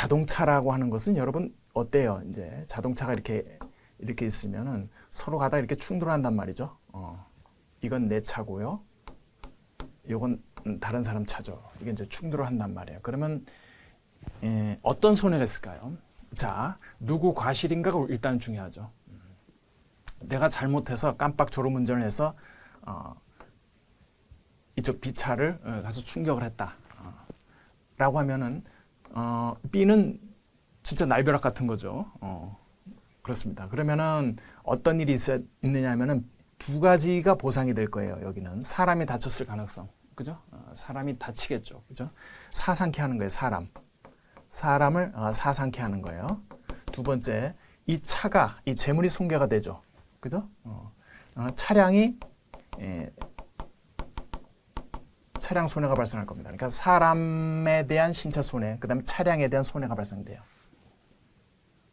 자동차라고 하는 것은 여러분 어때요? 이제 자동차가 이렇게 있으면은 서로 가다 이렇게 충돌한단 말이죠. 이건 내 차고요. 이건 다른 사람 차죠. 이게 이제 충돌을 한단 말이에요. 그러면 어떤 손해가 있을까요? 자, 누구 과실인가가 일단 중요하죠. 내가 잘못해서 깜빡 졸음운전을 해서 이쪽 B차를 가서 충격을 했다. 라고 하면은 B는 진짜 날벼락 같은 거죠. 그렇습니다. 그러면은 어떤 일이 있느냐 하면은 두 가지가 보상이 될 거예요. 여기는 사람이 다쳤을 가능성. 그죠? 사람이 다치겠죠. 그죠? 사상케 하는 거예요. 사람을 사상케 하는 거예요. 두 번째, 이 차가, 이 재물이 손괴가 되죠. 그죠? 차량이 차량 손해가 발생할 겁니다. 그러니까 사람에 대한 신체 손해, 그 다음에 차량에 대한 손해가 발생돼요.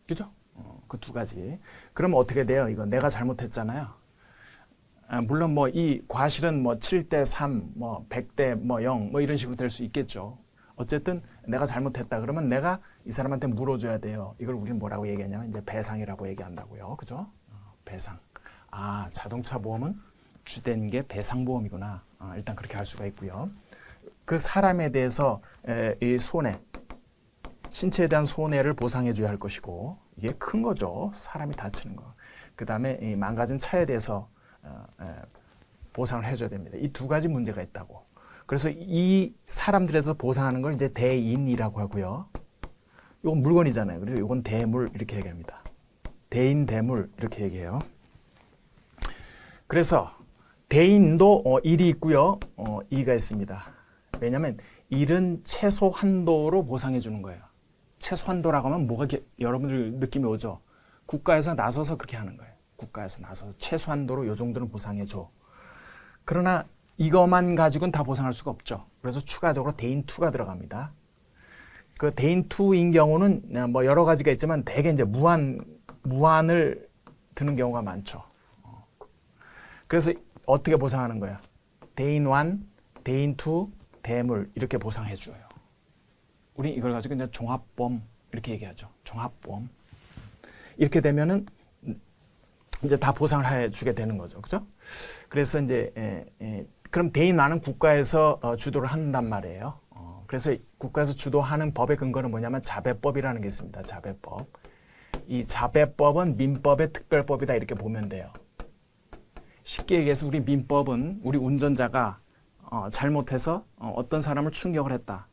그죠? 그 두 가지. 그러면 어떻게 돼요? 이거 내가 잘못했잖아요. 물론 뭐 이 과실은 뭐 7대 3, 뭐 100대 뭐 0, 뭐 이런 식으로 될 수 있겠죠. 어쨌든 내가 잘못했다. 그러면 내가 이 사람한테 물어줘야 돼요. 이걸 우리는 뭐라고 얘기하냐면 이제 배상이라고 얘기한다고요. 그죠? 배상. 아, 자동차 보험은 주된 게 배상보험이구나. 일단 그렇게 할 수가 있고요. 그 사람에 대해서 이 손해, 신체에 대한 손해를 보상해 줘야 할 것이고, 이게 큰 거죠. 사람이 다치는 거. 그 다음에 이 망가진 차에 대해서 보상을 해줘야 됩니다. 이 두 가지 문제가 있다고. 그래서 이 사람들에 대해서 보상하는 걸 이제 대인이라고 하고요. 이건 물건이잖아요. 그리고 이건 대물 이렇게 얘기합니다. 대인, 대물 이렇게 얘기해요. 그래서 대인도 일이 있고요. 이가 있습니다. 왜냐하면 일은 최소 한도로 보상해 주는 거예요. 최소 한도라고 하면 뭐가 여러분들 느낌이 오죠? 국가에서 나서서 그렇게 하는 거예요. 국가에서 나서서 최소 한도로 이 정도는 보상해 줘. 그러나 이것만 가지고는 다 보상할 수가 없죠. 그래서 추가적으로 대인 2가 들어갑니다. 그 대인 2인 경우는 뭐 여러 가지가 있지만 대개 이제 무한을 드는 경우가 많죠. 그래서 어떻게 보상하는 거야? 대인 1, 대인 2, 대물 이렇게 보상해 줘요. 우리 이걸 가지고 이제 종합보험 이렇게 얘기하죠. 종합보험. 이렇게 되면은 이제 다 보상을 해 주게 되는 거죠. 그죠? 그래서 이제 그럼 대인 1은 국가에서 주도를 한단 말이에요. 그래서 국가에서 주도하는 법의 근거는 뭐냐면 자배법이라는 게 있습니다. 자배법. 이 자배법은 민법의 특별법이다 이렇게 보면 돼요. 쉽게 얘기해서 우리 민법은 우리 운전자가 잘못해서 어떤 사람을 충격을 했다.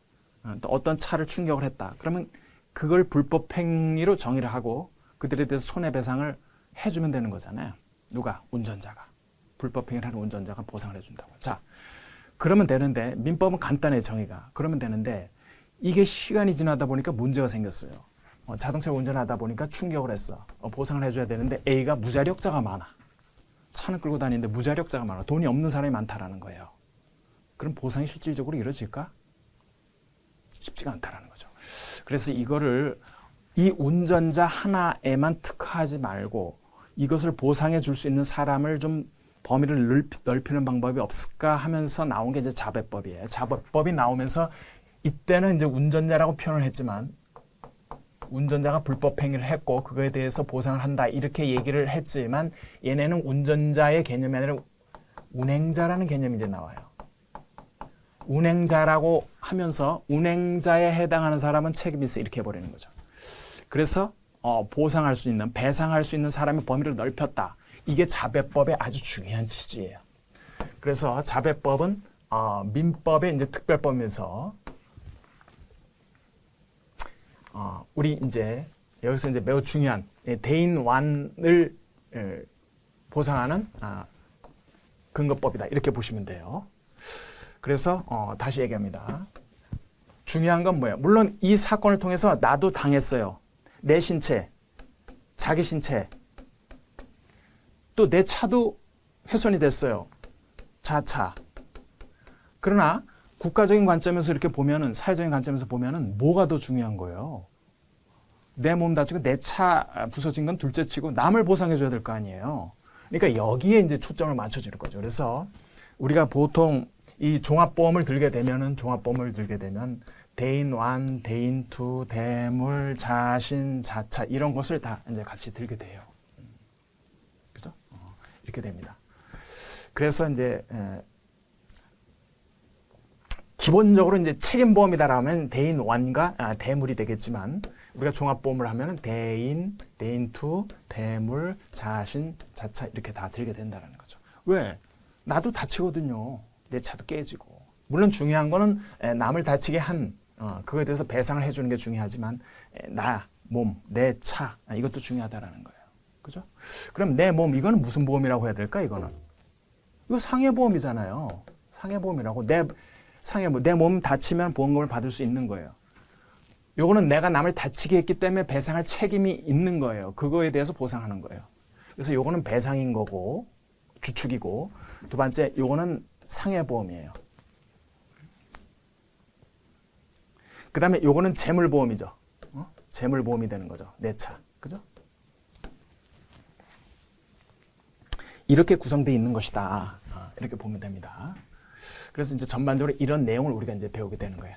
또 어떤 차를 충격을 했다. 그러면 그걸 불법 행위로 정의를 하고 그들에 대해서 손해배상을 해주면 되는 거잖아요. 누가? 운전자가. 불법 행위를 하는 운전자가 보상을 해준다고. 자, 그러면 되는데 민법은 간단해요. 정의가. 그러면 되는데 이게 시간이 지나다 보니까 문제가 생겼어요. 자동차를 운전하다 보니까 충격을 했어. 보상을 해줘야 되는데 A가 무자력자가 많아. 차는 끌고 다니는데 무자력자가 많아. 돈이 없는 사람이 많다라는 거예요. 그럼 보상이 실질적으로 이루어질까? 쉽지가 않다라는 거죠. 그래서 이거를 이 운전자 하나에만 특화하지 말고 이것을 보상해 줄 수 있는 사람을 좀 범위를 넓히는 방법이 없을까 하면서 나온 게 이제 자배법이에요. 자배법이 나오면서 이때는 이제 운전자라고 표현을 했지만 운전자가 불법 행위를 했고 그거에 대해서 보상을 한다 이렇게 얘기를 했지만 얘네는 운전자의 개념이 아니라 운행자라는 개념이 이제 나와요. 운행자라고 하면서 운행자에 해당하는 사람은 책임이 있어 이렇게 해버리는 거죠. 그래서 보상할 수 있는, 배상할 수 있는 사람의 범위를 넓혔다. 이게 자배법의 아주 중요한 취지예요. 그래서 자배법은 민법의 이제 특별법에서 우리 이제 여기서 이제 매우 중요한 대인 1을 보상하는 근거법이다. 이렇게 보시면 돼요. 그래서 다시 얘기합니다. 중요한 건 뭐예요? 물론 이 사건을 통해서 나도 당했어요. 내 신체, 자기 신체, 또 내 차도 훼손이 됐어요. 자차. 그러나 국가적인 관점에서 이렇게 보면은, 사회적인 관점에서 보면은 뭐가 더 중요한 거예요? 내 몸 다치고 내 차 부서진 건 둘째 치고 남을 보상해 줘야 될 거 아니에요. 그러니까 여기에 이제 초점을 맞춰주는 거죠. 그래서 우리가 보통 이 종합보험을 들게 되면 대인 완, 대인 투, 대물, 자신, 자차 이런 것을 다 이제 같이 들게 돼요. 그죠? 이렇게 됩니다. 그래서 이제 기본적으로 이제 책임보험이다라면 대인 완과 대물이 되겠지만 우리가 종합보험을 하면은 대인, 대인 투, 대물, 자신, 자차 이렇게 다 들게 된다는 거죠. 왜? 나도 다치거든요. 내 차도 깨지고. 물론 중요한 거는 남을 다치게 한 그거에 대해서 배상을 해주는 게 중요하지만 나, 몸, 내 차 이것도 중요하다라는 거예요. 그죠? 그럼 내 몸 이거는 무슨 보험이라고 해야 될까? 이거는 이거 상해보험이잖아요. 상해보험이라고 내 몸 다치면 보험금을 받을 수 있는 거예요. 요거는 내가 남을 다치게 했기 때문에 배상할 책임이 있는 거예요. 그거에 대해서 보상하는 거예요. 그래서 요거는 배상인 거고 주축이고 두 번째 요거는 상해보험이에요. 그 다음에 요거는 재물보험이죠. 재물보험이 되는 거죠. 내 차. 그죠? 이렇게 구성되어 있는 것이다. 이렇게 보면 됩니다. 그래서 이제 전반적으로 이런 내용을 우리가 이제 배우게 되는 거예요.